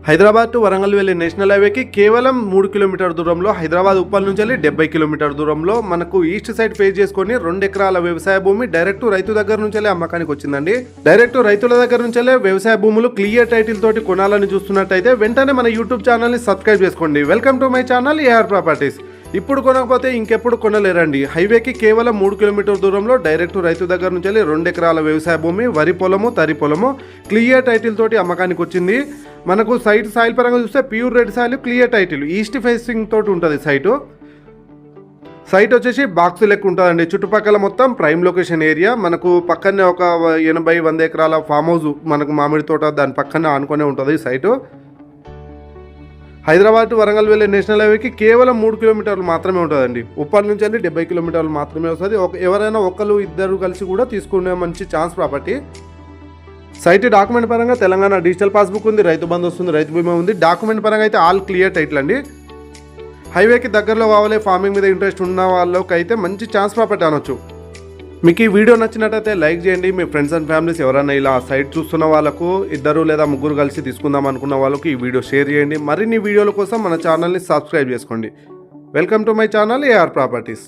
Hyderabad to Warangal వెళ్ళే national హైవేకి కేవలం 3 కిలోమీటర్ దూరంలో హైదరాబాద్ ఉప్పల్ నుంచి వెళ్ళి 70 కిలోమీటర్ దూరంలో మనకు ఈస్ట్ సైడ్ ఫేస్ చేసుకొని 2 ఎకరాల వ్యవసాయ భూమి డైరెక్ట్ రైతు దగ్గర నుంచి అమ్మకానికి వచ్చిందండి. డైరెక్ట్ రైతుల దగ్గర నుంచి వ్యవసాయ భూములు క్లియర్ టైటిల్ తోటి కొనాలని చూస్తున్నట్టయితే వెంటనే మన యూట్యూబ్ ఛానల్ ని సబ్స్క్రైబ్ చేసుకోండి. Welcome to my channel AR properties. ఇప్పుడు కొనకపోతే ఇంకెప్పుడు కొనలేరండి. హైవేకి కేవలం 3 కిలోమీటర్ దూరంలో డైరెక్ట్ రైతు దగ్గర నుంచి 2 ఎకరాల వ్యవసాయ భూమి, వరి పొలము, తరి పొలము క్లియర్ టైటిల్ తోటి అమ్మకానికి వచ్చింది. మనకు సైట్ సాయిల్ పరంగా చూస్తే pure red soil, clear title, east facing తోటి ఉంటుంది సైట్ వచ్చేసి బాక్స్ లెక్క ఉంటుందండి. చుట్టుపక్కల మొత్తం ప్రైమ్ లొకేషన్ ఏరియా. మనకు పక్కనే ఒక 80-100 ఎకరాల ఫామ్ హౌస్, మనకు మామిడి తోట దాని పక్కనే ఆనుకునే ఉంటుంది సైటు. హైదరాబాద్ టు వరంగల్ వెళ్ళే నేషనల్ హైవేకి కేవలం 3 కిలోమీటర్లు మాత్రమే ఉంటుందండి. ఉప్పల్ నుంచి 70 కిలోమీటర్లు మాత్రమే వస్తుంది. ఎవరైనా ఒకరు ఇద్దరు కలిసి కూడా తీసుకునే మంచి ఛాన్స్ ప్రాపర్టీ. సైట్ డాక్యుమెంట్ పరంగా తెలంగాణ డిజిటల్ పాస్బుక్ ఉంది, రైతు బంధు వస్తుంది, రైతు బీమా ఉంది. డాక్యుమెంట్ పరంగా అయితే ఆల్ క్లియర్ టైటిల్ అండి. హైవేకి దగ్గరలో కావాలి, ఫార్మింగ్ మీద ఇంట్రెస్ట్ ఉన్న వాళ్ళకి అయితే మంచి ఛాన్స్ ప్రాపర్టీ అనొచ్చు. మీకు ఈ వీడియో నచ్చినట్టయితే లైక్ చేయండి. మీ ఫ్రెండ్స్ అండ్ ఫ్యామిలీస్ ఎవరైనా ఇలా సైట్ చూస్తున్న వాళ్ళకు, 2 లేదా 3 కలిసి తీసుకుందాం అనుకున్న వాళ్ళకు ఈ వీడియో షేర్ చేయండి. మరిన్ని వీడియోల కోసం మన ఛానల్ని సబ్స్క్రైబ్ చేసుకోండి. Welcome to my channel AR properties.